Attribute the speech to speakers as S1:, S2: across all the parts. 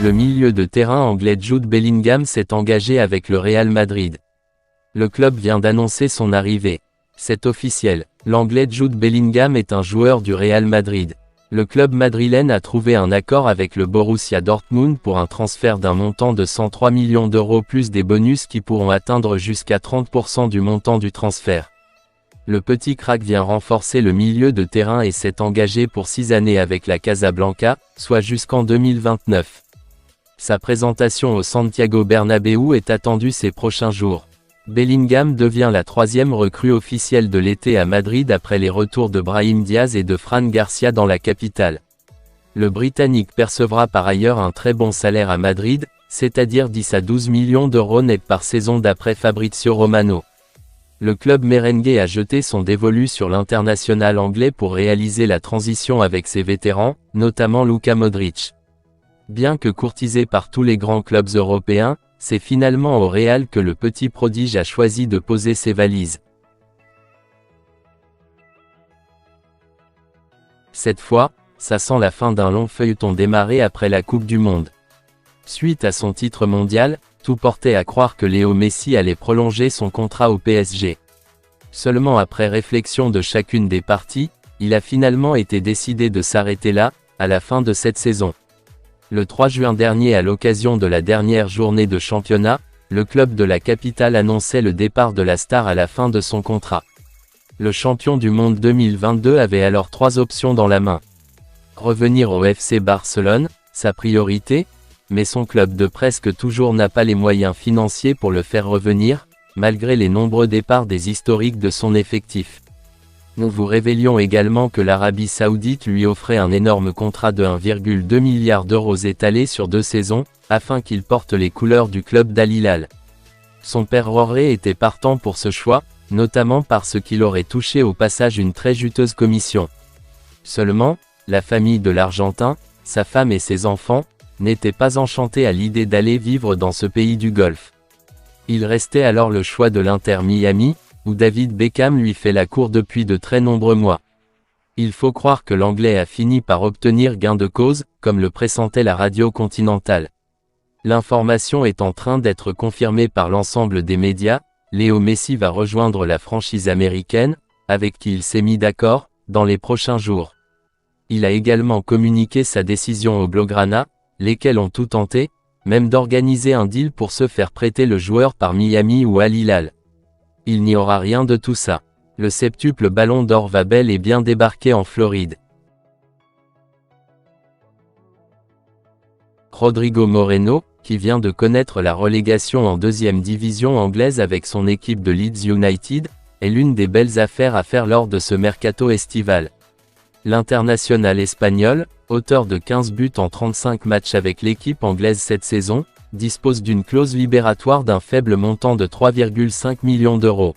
S1: Le milieu de terrain anglais Jude Bellingham s'est engagé avec le Real Madrid. Le club vient d'annoncer son arrivée. C'est officiel, l'anglais Jude Bellingham est un joueur du Real Madrid. Le club madrilène a trouvé un accord avec le Borussia Dortmund pour un transfert d'un montant de 103 millions d'euros plus des bonus qui pourront atteindre jusqu'à 30% du montant du transfert. Le petit crack vient renforcer le milieu de terrain et s'est engagé pour 6 années avec la Casablanca, soit jusqu'en 2029. Sa présentation au Santiago Bernabéu est attendue ces prochains jours. Bellingham devient la 3e recrue officielle de l'été à Madrid après les retours de Brahim Diaz et de Fran Garcia dans la capitale. Le Britannique percevra par ailleurs un très bon salaire à Madrid, c'est-à-dire 10 à 12 millions d'euros net par saison d'après Fabrizio Romano. Le club merengue a jeté son dévolu sur l'international anglais pour réaliser la transition avec ses vétérans, notamment Luka Modric. Bien que courtisé par tous les grands clubs européens, c'est finalement au Real que le petit prodige a choisi de poser ses valises. Cette fois, ça sent la fin d'un long feuilleton démarré après la Coupe du Monde. Suite à son titre mondial, tout portait à croire que Léo Messi allait prolonger son contrat au PSG. Seulement après réflexion de chacune des parties, il a finalement été décidé de s'arrêter là, à la fin de cette saison. Le 3 juin dernier à l'occasion de la dernière journée de championnat, le club de la capitale annonçait le départ de la star à la fin de son contrat. Le champion du monde 2022 avait alors 3 options dans la main. Revenir au FC Barcelone, sa priorité, mais son club de presque toujours n'a pas les moyens financiers pour le faire revenir, malgré les nombreux départs des historiques de son effectif. Nous vous révélions également que l'Arabie Saoudite lui offrait un énorme contrat de 1,2 milliard d'euros étalé sur 2 saisons, afin qu'il porte les couleurs du club d'Al Hilal. Son père Roré était partant pour ce choix, notamment parce qu'il aurait touché au passage une très juteuse commission. Seulement, la famille de l'Argentin, sa femme et ses enfants, n'étaient pas enchantés à l'idée d'aller vivre dans ce pays du Golfe. Il restait alors le choix de l'Inter Miami, où David Beckham lui fait la cour depuis de très nombreux mois. Il faut croire que l'Anglais a fini par obtenir gain de cause, comme le pressentait la radio continentale. L'information est en train d'être confirmée par l'ensemble des médias, Léo Messi va rejoindre la franchise américaine, avec qui il s'est mis d'accord, dans les prochains jours. Il a également communiqué sa décision aux Blaugrana, lesquels ont tout tenté, même d'organiser un deal pour se faire prêter le joueur par Miami ou Al Hilal. Il n'y aura rien de tout ça. Le septuple ballon d'or va bel et bien débarquer en Floride. Rodrigo Moreno, qui vient de connaître la relégation en 2e division anglaise avec son équipe de Leeds United, est l'une des belles affaires à faire lors de ce mercato estival. L'international espagnol, auteur de 15 buts en 35 matchs avec l'équipe anglaise cette saison, dispose d'une clause libératoire d'un faible montant de 3,5 millions d'euros.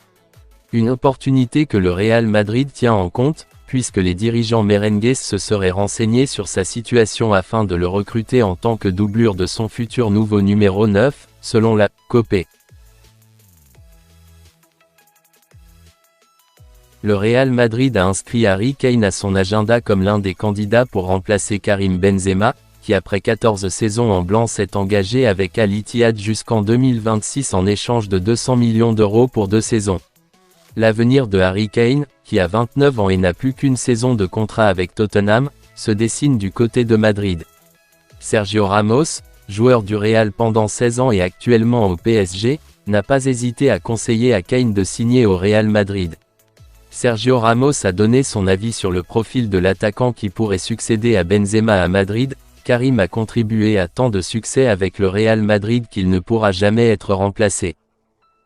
S1: Une opportunité que le Real Madrid tient en compte, puisque les dirigeants merengues se seraient renseignés sur sa situation afin de le recruter en tant que doublure de son futur nouveau numéro 9, selon la COPE. Le Real Madrid a inscrit Harry Kane à son agenda comme l'un des candidats pour remplacer Karim Benzema, qui après 14 saisons en blanc s'est engagé avec Al Ittihad jusqu'en 2026 en échange de 200 millions d'euros pour 2 saisons. L'avenir de Harry Kane, qui a 29 ans et n'a plus qu'une saison de contrat avec Tottenham, se dessine du côté de Madrid. Sergio Ramos, joueur du Real pendant 16 ans et actuellement au PSG, n'a pas hésité à conseiller à Kane de signer au Real Madrid. Sergio Ramos a donné son avis sur le profil de l'attaquant qui pourrait succéder à Benzema à Madrid. Karim a contribué à tant de succès avec le Real Madrid qu'il ne pourra jamais être remplacé.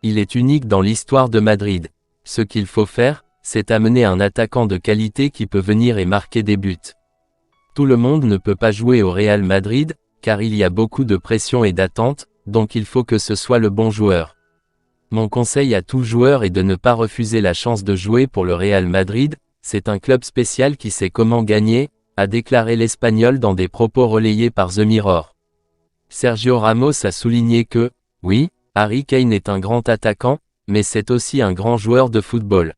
S1: Il est unique dans l'histoire de Madrid. Ce qu'il faut faire, c'est amener un attaquant de qualité qui peut venir et marquer des buts. Tout le monde ne peut pas jouer au Real Madrid, car il y a beaucoup de pression et d'attente, donc il faut que ce soit le bon joueur. Mon conseil à tout joueur est de ne pas refuser la chance de jouer pour le Real Madrid, c'est un club spécial qui sait comment gagner, a déclaré l'Espagnol dans des propos relayés par The Mirror. Sergio Ramos a souligné que, oui, Harry Kane est un grand attaquant, mais c'est aussi un grand joueur de football.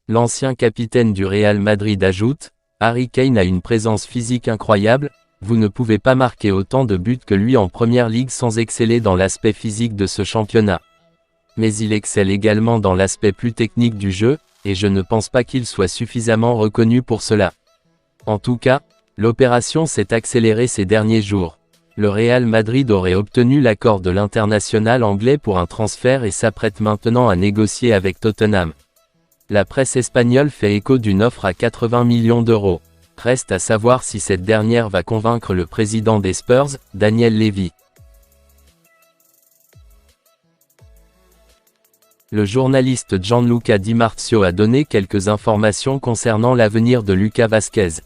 S1: L'ancien capitaine du Real Madrid ajoute, Harry Kane a une présence physique incroyable, Vous ne pouvez pas marquer autant de buts que lui en première ligue sans exceller dans l'aspect physique de ce championnat. Mais il excelle également dans l'aspect plus technique du jeu, et je ne pense pas qu'il soit suffisamment reconnu pour cela. En tout cas, l'opération s'est accélérée ces derniers jours. Le Real Madrid aurait obtenu l'accord de l'international anglais pour un transfert et s'apprête maintenant à négocier avec Tottenham. La presse espagnole fait écho d'une offre à 80 millions d'euros. Reste à savoir si cette dernière va convaincre le président des Spurs, Daniel Levy. Le journaliste Gianluca Di Marzio a donné quelques informations concernant l'avenir de Lucas Vázquez.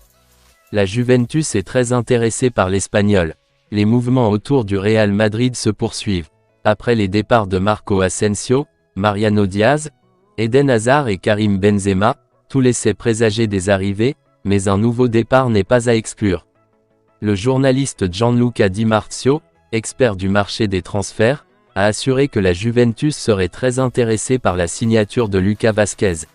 S1: La Juventus est très intéressée par l'Espagnol. Les mouvements autour du Real Madrid se poursuivent. Après les départs de Marco Asensio, Mariano Diaz, Eden Hazard et Karim Benzema, tout laissait présager des arrivées, mais un nouveau départ n'est pas à exclure. Le journaliste Gianluca Di Marzio, expert du marché des transferts, a assuré que la Juventus serait très intéressée par la signature de Lucas Vázquez.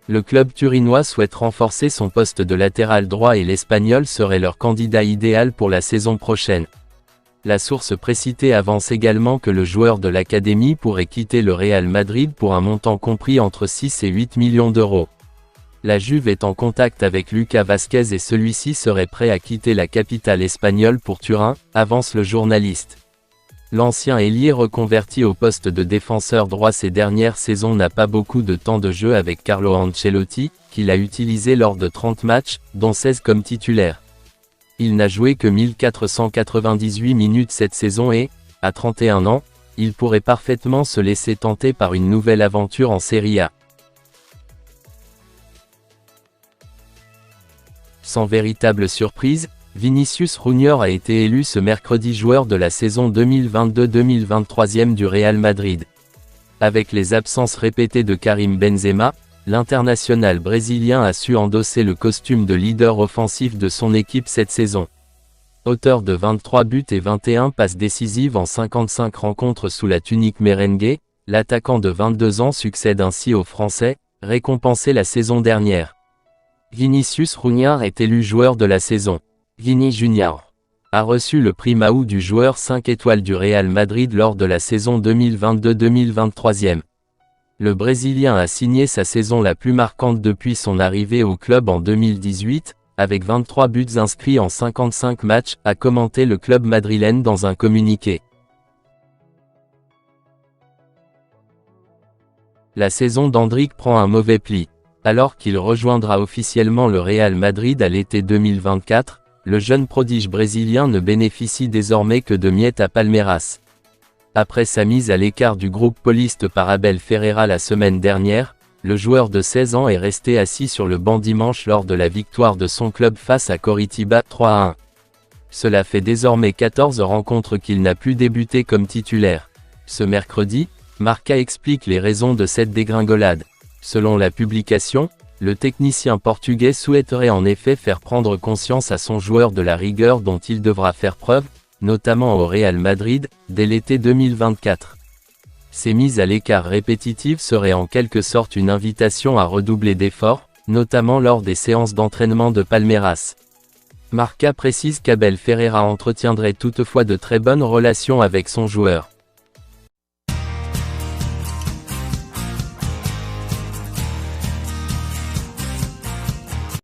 S1: Le club turinois souhaite renforcer son poste de latéral droit et l'Espagnol serait leur candidat idéal pour la saison prochaine. La source précitée avance également que le joueur de l'académie pourrait quitter le Real Madrid pour un montant compris entre 6 et 8 millions d'euros. La Juve est en contact avec Lucas Vázquez et celui-ci serait prêt à quitter la capitale espagnole pour Turin, avance le journaliste. L'ancien ailier reconverti au poste de défenseur droit ces dernières saisons n'a pas beaucoup de temps de jeu avec Carlo Ancelotti, qu'il a utilisé lors de 30 matchs, dont 16 comme titulaire. Il n'a joué que 1498 minutes cette saison et, à 31 ans, il pourrait parfaitement se laisser tenter par une nouvelle aventure en Serie A. Sans véritable surprise, Vinicius Junior a été élu ce mercredi joueur de la saison 2022-2023 du Real Madrid. Avec les absences répétées de Karim Benzema, l'international brésilien a su endosser le costume de leader offensif de son équipe cette saison. Auteur de 23 buts et 21 passes décisives en 55 rencontres sous la tunique merengue, l'attaquant de 22 ans succède ainsi au Français, récompensé la saison dernière. Vinicius Junior est élu joueur de la saison. Vini Junior a reçu le prix Mahou du joueur 5 étoiles du Real Madrid lors de la saison 2022-2023. Le Brésilien a signé sa saison la plus marquante depuis son arrivée au club en 2018, avec 23 buts inscrits en 55 matchs, a commenté le club madrilène dans un communiqué. La saison d'Endrick prend un mauvais pli. Alors qu'il rejoindra officiellement le Real Madrid à l'été 2024, le jeune prodige brésilien ne bénéficie désormais que de miettes à Palmeiras. Après sa mise à l'écart du groupe pauliste par Abel Ferreira la semaine dernière, le joueur de 16 ans est resté assis sur le banc dimanche lors de la victoire de son club face à Coritiba 3-1. Cela fait désormais 14 rencontres qu'il n'a plus débuté comme titulaire. Ce mercredi, Marca explique les raisons de cette dégringolade. Selon la publication, le technicien portugais souhaiterait en effet faire prendre conscience à son joueur de la rigueur dont il devra faire preuve, notamment au Real Madrid, dès l'été 2024. Ces mises à l'écart répétitives seraient en quelque sorte une invitation à redoubler d'efforts, notamment lors des séances d'entraînement de Palmeiras. Marca précise qu'Abel Ferreira entretiendrait toutefois de très bonnes relations avec son joueur.